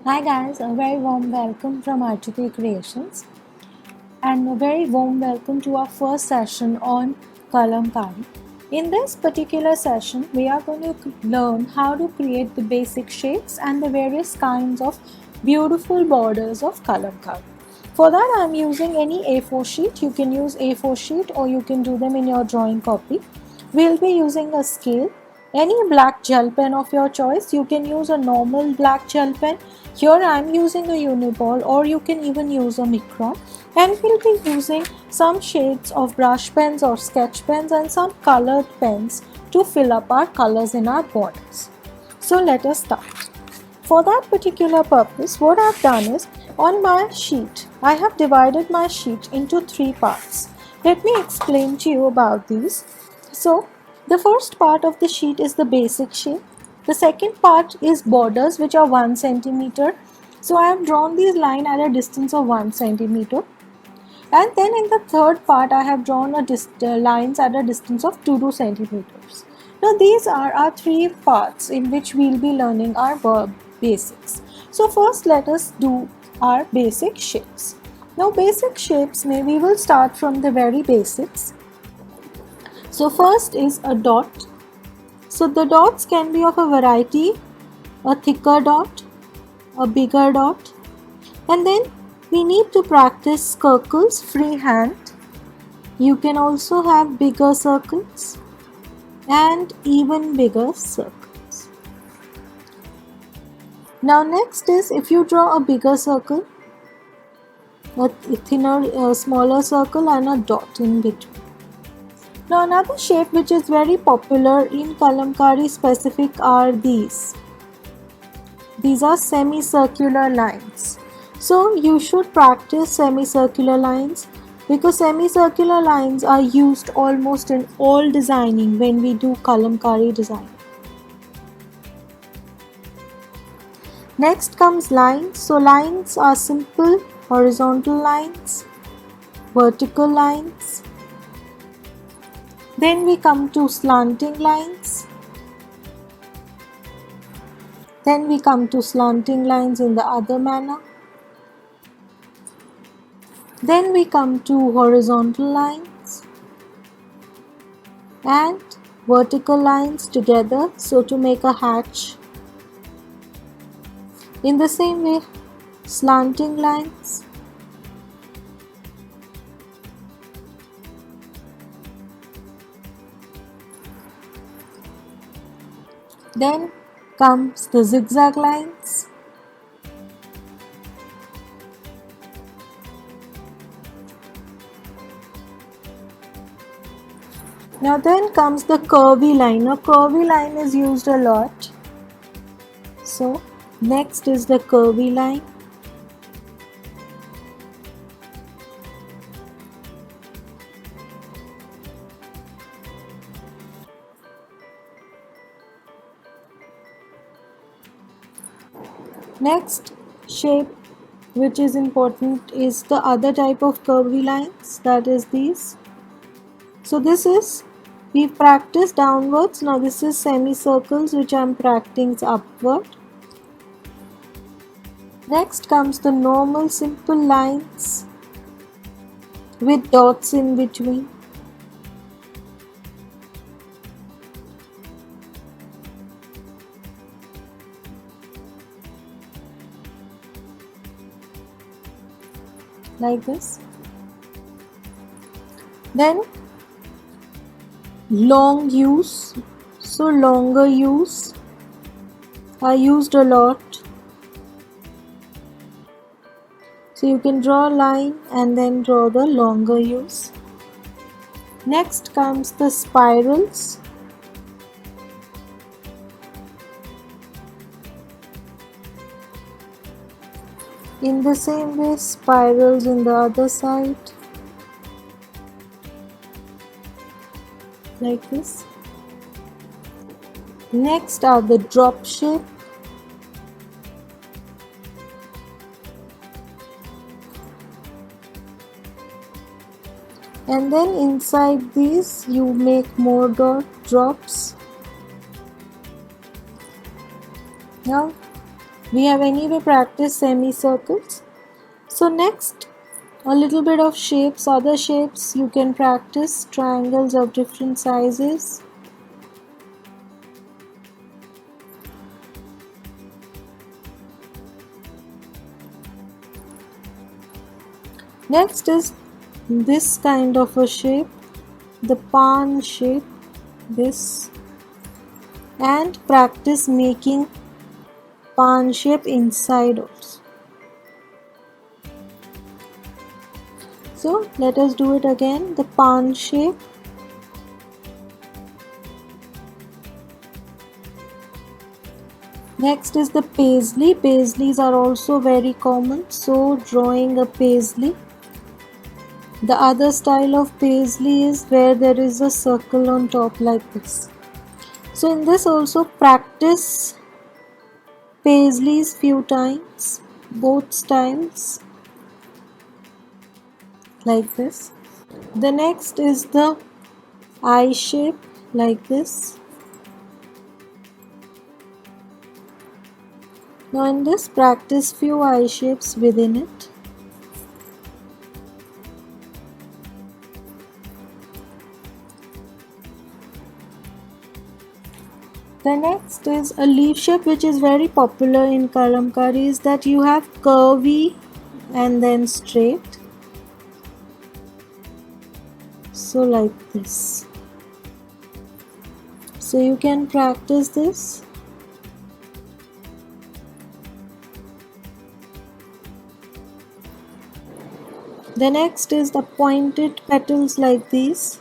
Hi guys, a very warm welcome from RGP Creations and a very warm welcome to our first session on Kalamkari. In this particular session, we are going to learn how to create the basic shapes and the various kinds of beautiful borders of Kalamkari. For that, I am using any A4 sheet. You can use A4 sheet or you can do them in your drawing copy. We'll be using a scale, any black gel pen of your choice. You can use a normal black gel pen. Here I am using a Uniball, or you can even use a Micron, and we'll be using some shades of brush pens or sketch pens and some colored pens to fill up our colors in our borders. So let us start. For that particular purpose, what I've done is, on my sheet, I have divided my sheet into three parts. Let me explain to you about these. So, the first part of the sheet is the basic shape. The second part is borders, which are 1 centimeter. So, I have drawn these lines at a distance of 1 centimeter. And then in the third part, I have drawn lines at a distance of 2 centimeters. Now these are our three parts in which we will be learning our basics. So first let us do our basic shapes. Now basic shapes, we will start from the very basics. So first is a dot. So the dots can be of a variety, a thicker dot, a bigger dot, and then we need to practice circles freehand. You can also have bigger circles and even bigger circles. Now next is, if you draw a bigger circle, a thinner, smaller circle and a dot in between. Now another shape which is very popular in Kalamkari specific are these. These are semicircular lines. So you should practice semicircular lines, because semicircular lines are used almost in all designing when we do Kalamkari design. Next comes lines. So lines are simple horizontal lines, vertical lines. Then we come to slanting lines. Then we come to slanting lines in the other manner. Then we come to horizontal lines and vertical lines together, so to make a hatch. In the same way, slanting lines, then comes the zigzag lines, now then comes the curvy line. Now curvy line is used a lot, so next is the curvy line. Next shape which is important is the other type of curvy lines, that is these. So this is, we practice downwards. Now this is semicircles which I am practicing upward. Next comes the normal simple lines with dots in between. Like this. Then long U's, so longer U's are used a lot. So you can draw a line and then draw the longer U's. Next comes the spirals. In the same way, spirals in the other side, like this. Next are the drop shape. And then inside these you make more drops. Now We have anyway practiced semicircles. So next, a little bit of shapes, other shapes you can practice, triangles of different sizes. Next is this kind of a shape, the pan shape, this, and practice making pan shape inside also. So let us do it again, the pan shape. Next is the paisley. Paisleys are also very common, so drawing a paisley. The other style of paisley is where there is a circle on top like this. So in this also practice paisleys few times, both styles like this. The next is the eye shape like this. Now in this practice few eye shapes within it. The next is a leaf shape which is very popular in kalamkari, is that you have curvy and then straight. So like this. So you can practice this. The next is the pointed petals like these.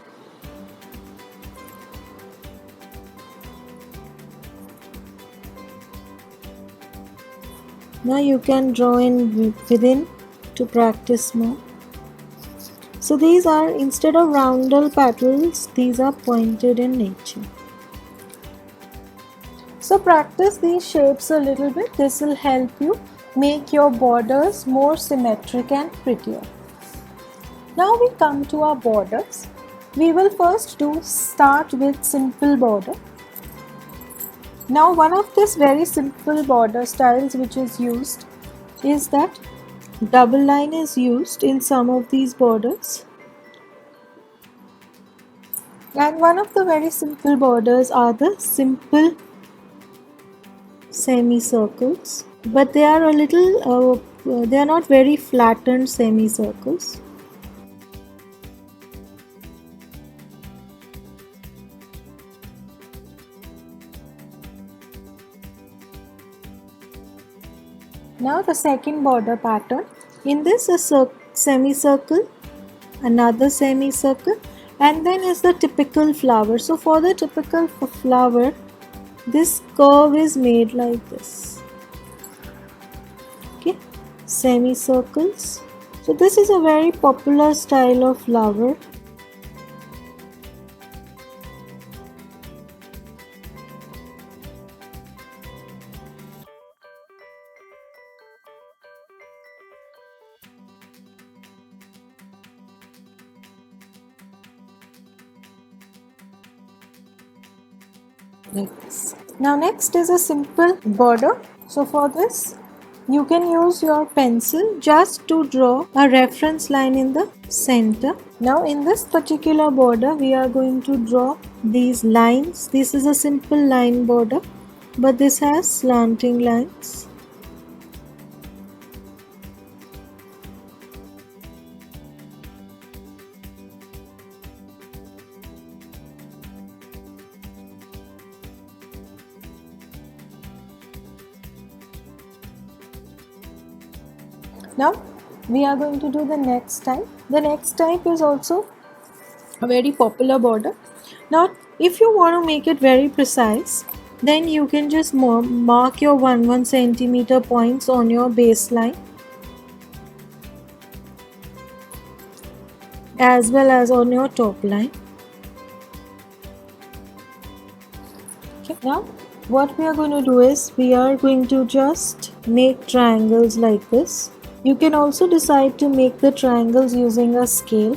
Now you can draw in within to practice more. So these are, instead of roundel petals, these are pointed in nature. So practice these shapes a little bit. This will help you make your borders more symmetric and prettier. Now we come to our borders. We will first start with simple border. Now one of this very simple border styles which is used is that double line is used in some of these borders. And one of the very simple borders are the simple semicircles, but they are a little, they are not very flattened semicircles. Now the second border pattern. In this a semicircle, another semicircle, and then is the typical flower. So for the typical flower, this curve is made like this. Okay, semicircles. So this is a very popular style of flower. Like this. Now next is a simple border. So for this you can use your pencil just to draw a reference line in the center. Now in this particular border we are going to draw these lines. This is a simple line border, but this has slanting lines. Now we are going to do the next type. The next type is also a very popular border. Now if you want to make it very precise, then you can just mark your 1 centimeter points on your baseline as well as on your top line. Okay, now what we are going to do is we are going to just make triangles like this. You can also decide to make the triangles using a scale.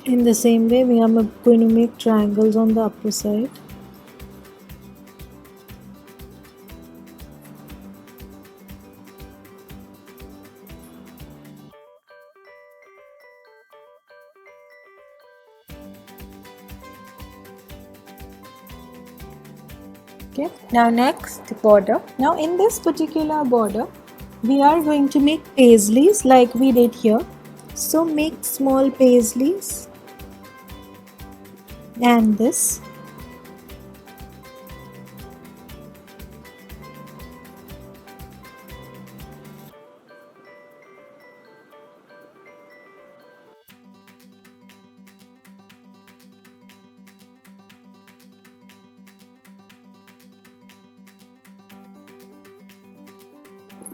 In the same way, we are going to make triangles on the upper side. Okay, now next border. Now in this particular border, we are going to make paisleys like we did here. So make small paisleys and this.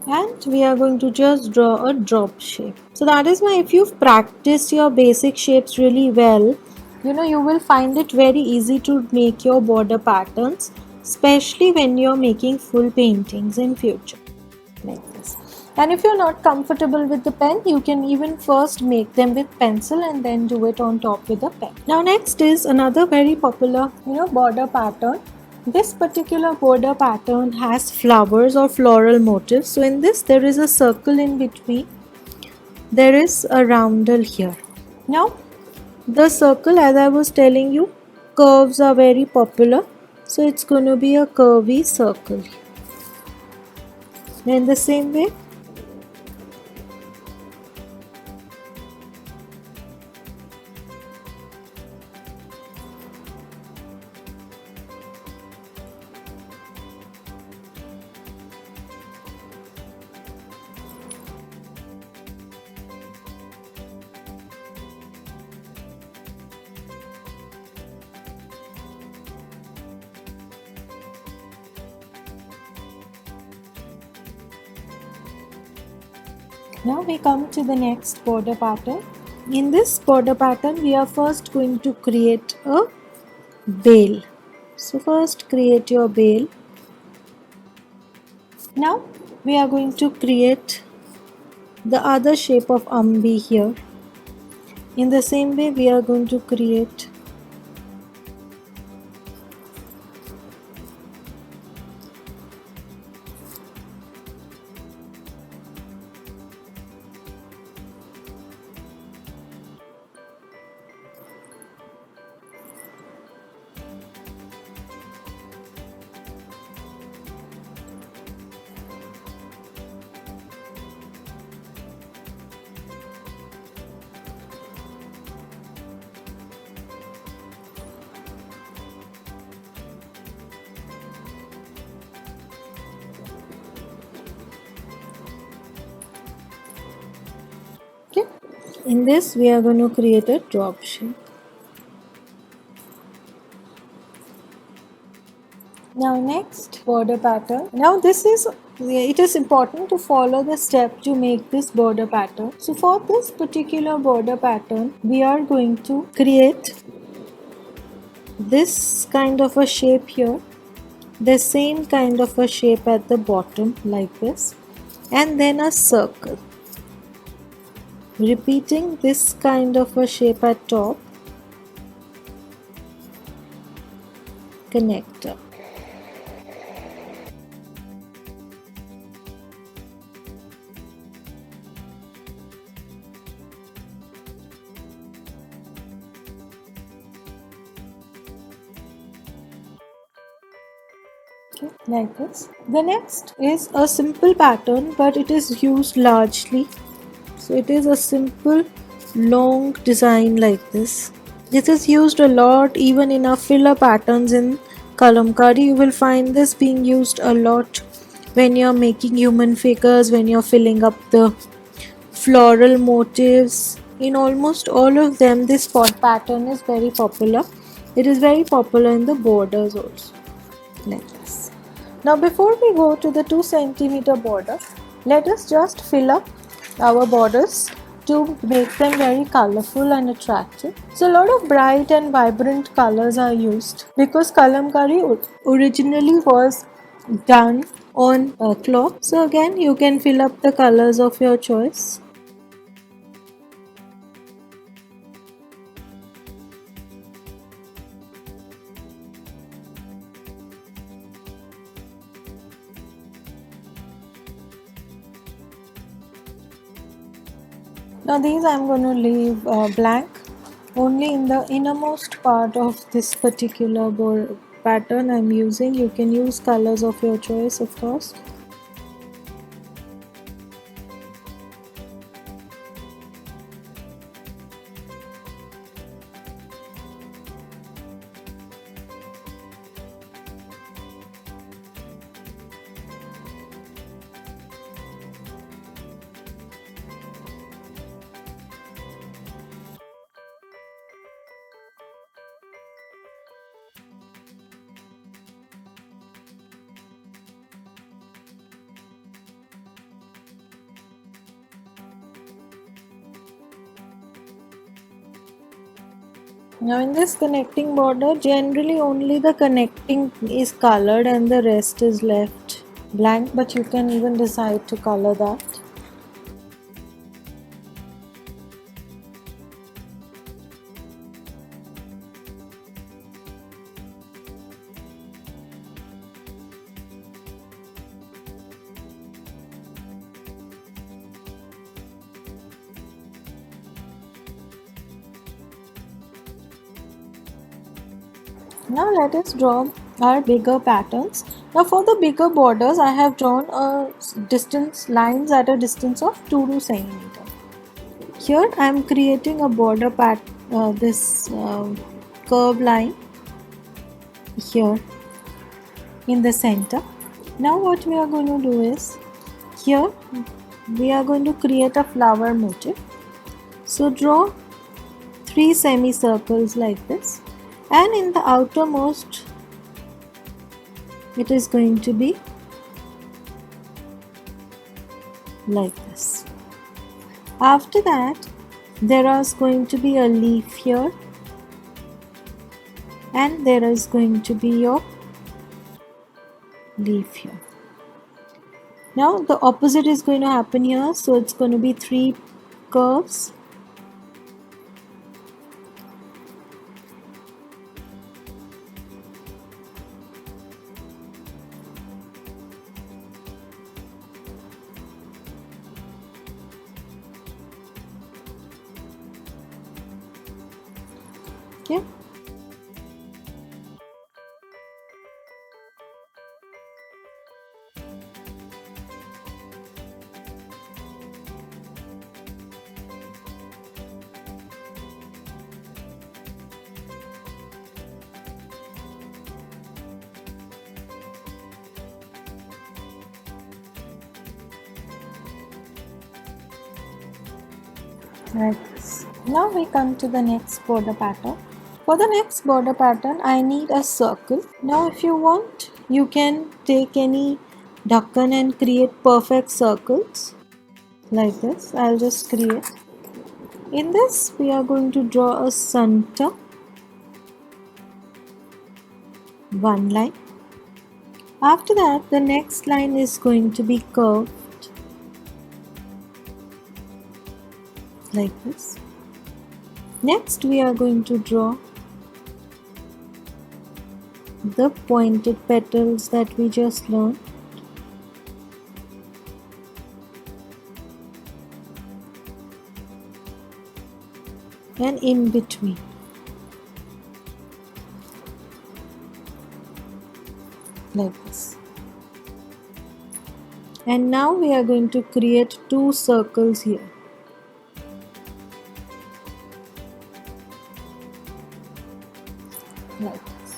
And we are going to just draw a drop shape. So that is why if you've practiced your basic shapes really well, you will find it very easy to make your border patterns, especially when you're making full paintings in future like this. And if you're not comfortable with the pen, you can even first make them with pencil and then do it on top with a pen. Now next is another very popular border pattern. This particular border pattern has flowers or floral motifs. So in this there is a circle in between. There is a roundel here. Now the circle, as I was telling you, curves are very popular. So it's going to be a curvy circle. In the same way, now we come to the next border pattern. In this border pattern, we are first going to create a bale. So first create your bale. Now we are going to create the other shape of ambi here. In the same way, we are going to create okay. In this, we are going to create a drop shape. Now next border pattern. Now it is important to follow the step to make this border pattern. So for this particular border pattern, we are going to create this kind of a shape here, the same kind of a shape at the bottom like this, and then a circle. Repeating this kind of a shape at top, connector. Okay, like this. The next is a simple pattern, but it is used largely. So it is a simple long design like this. This is used a lot even in our filler patterns in kalamkari. You will find this being used a lot when you're making human figures, when you're filling up the floral motifs. In almost all of them, this spot pattern is very popular. It is very popular in the borders also, like this. Now before we go to the 2 centimeter border, let us just fill up our borders to make them very colorful and attractive. So a lot of bright and vibrant colors are used because kalamkari originally was done on cloth. So again, you can fill up the colors of your choice. Now these I'm going to leave blank. Only in the innermost part of this particular pattern I'm using. You can use colors of your choice, of course. Now in this connecting border, generally only the connecting is colored and the rest is left blank, but you can even decide to color that. Now let us draw our bigger patterns. Now for the bigger borders, I have drawn a distance lines at a distance of 2 centimeter. Here I am creating a border this curve line here in the center. Now what we are going to do is, here we are going to create a flower motif. So draw 3 semicircles like this, and in the outermost it is going to be like this. After that, there is going to be a leaf here, and there is going to be your leaf here. Now the opposite is going to happen here, so it's going to be 3 curves. Okay. Like this. Now we come to the next border pattern. For the next border pattern, I need a circle. Now if you want, you can take any dhakkan and create perfect circles like this. I'll just create. In this, we are going to draw a center, one line. After that, the next line is going to be curved like this. Next, we are going to draw the pointed petals that we just learned. And in between. Like this. And now we are going to create 2 circles here. Like this.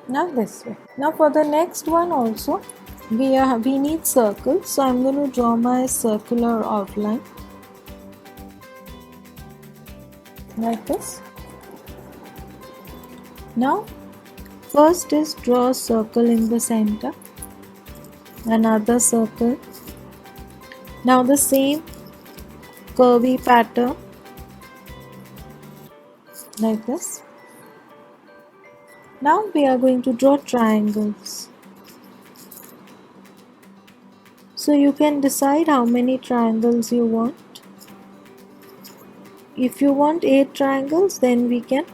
Now this way. Now for the next one also, we need circles. So I'm going to draw my circular outline like this. Now first is draw a circle in the center, another circle. Now the same curvy pattern like this. Now we are going to draw triangles. So you can decide how many triangles you want. If you want 8 triangles, then we can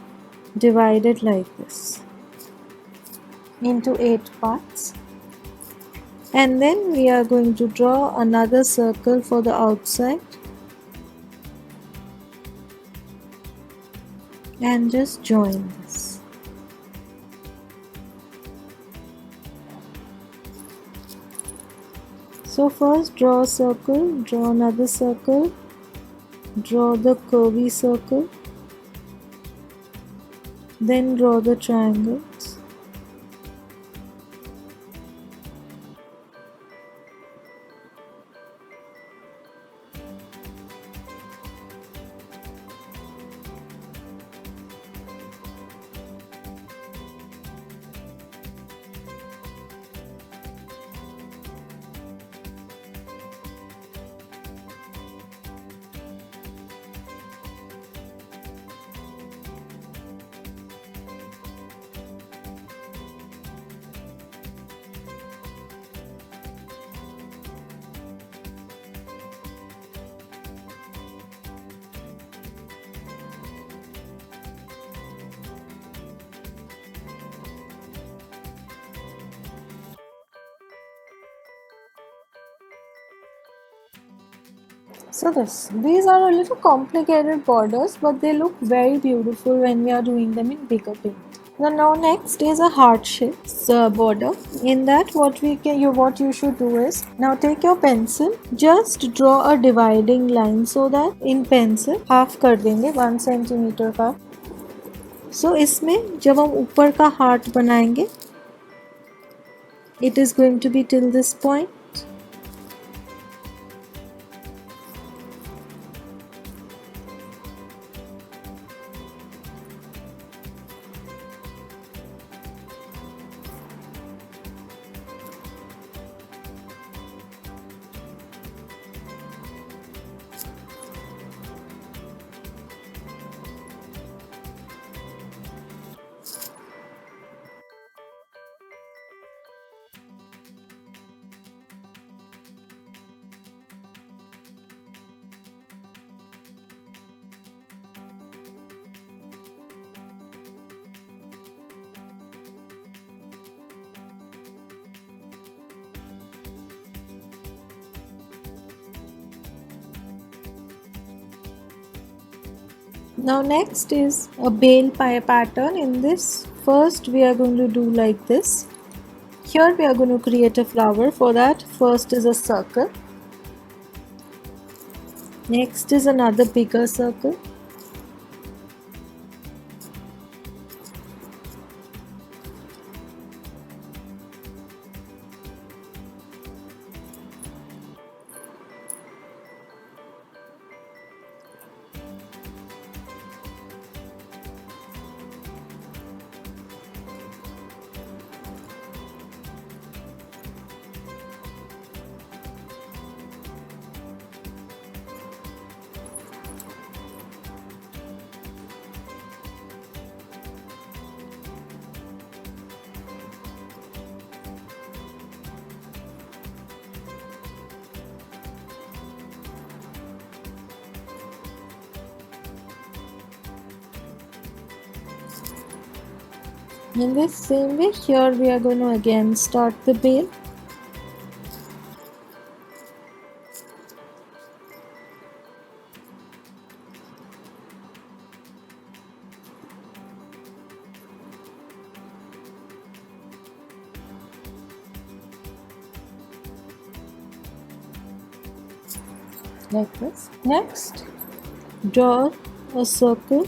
divide it like this into 8 parts. And then we are going to draw another circle for the outside and just join this. So first draw a circle, draw another circle, draw the curvy circle, then draw the triangles. So these are a little complicated borders, but they look very beautiful when we are doing them in bigger paint. Now next is a heart shape border. In that what you should do is, now take your pencil, just draw a dividing line so that in pencil half कर देंगे 1 centimeter का. So इसमें जब हम ऊपर का heart बनाएंगे, it is going to be till this point. Now next is a bale pattern. In this, first we are going to do like this. Here we are going to create a flower. For that, first is a circle. Next is another bigger circle. In this same way, here we are going to again start the bale. Like this. Next, draw a circle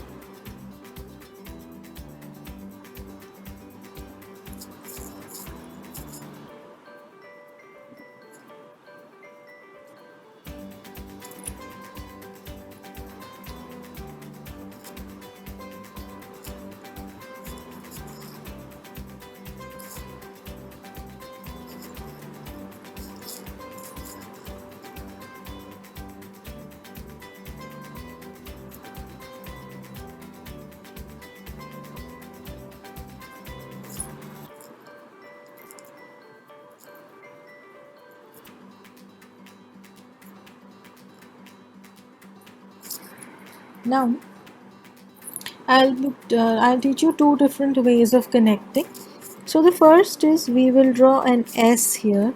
Now I'll teach you two different ways of connecting. So the first is we will draw an S here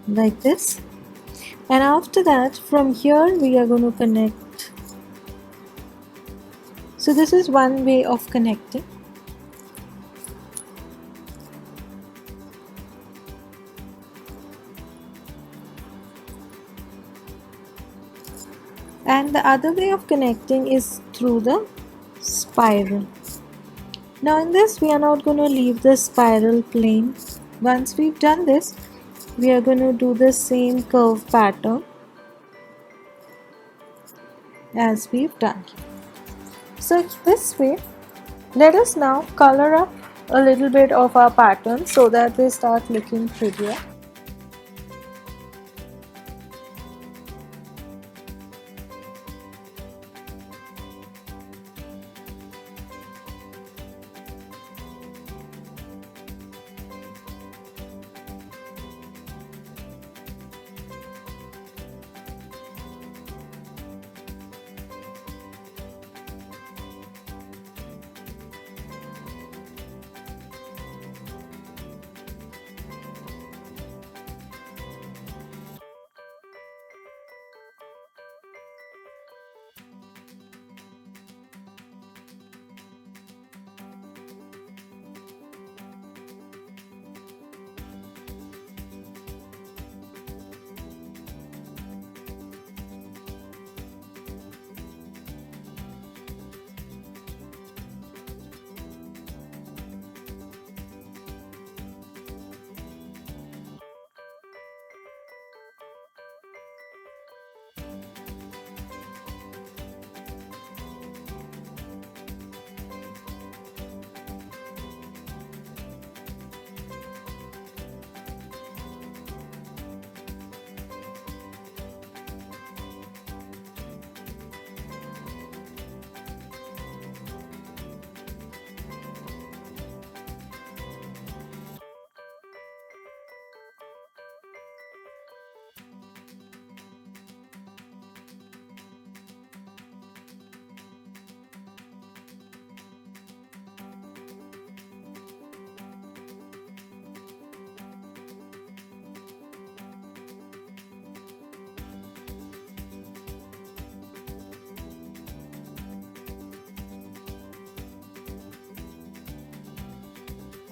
like this, and after that from here we are going to connect. So this is one way of connecting. And the other way of connecting is through the spiral. Now in this we are not going to leave the spiral plane. Once we've done this, we are going to do the same curve pattern as we've done. So this way, let us now color up a little bit of our pattern so that they start looking prettier.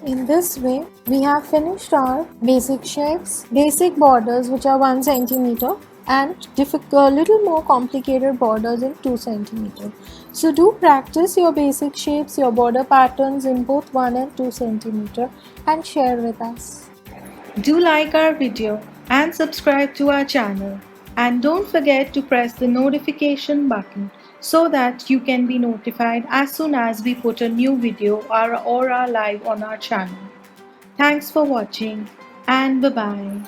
In this way, we have finished our basic shapes, basic borders which are 1 centimeter and little more complicated borders in 2 centimeter. So do practice your basic shapes, your border patterns in both 1 and 2 centimeter and share with us. Do like our video and subscribe to our channel. And don't forget to press the notification button so that you can be notified as soon as we put a new video or are live on our channel. Thanks for watching and bye-bye.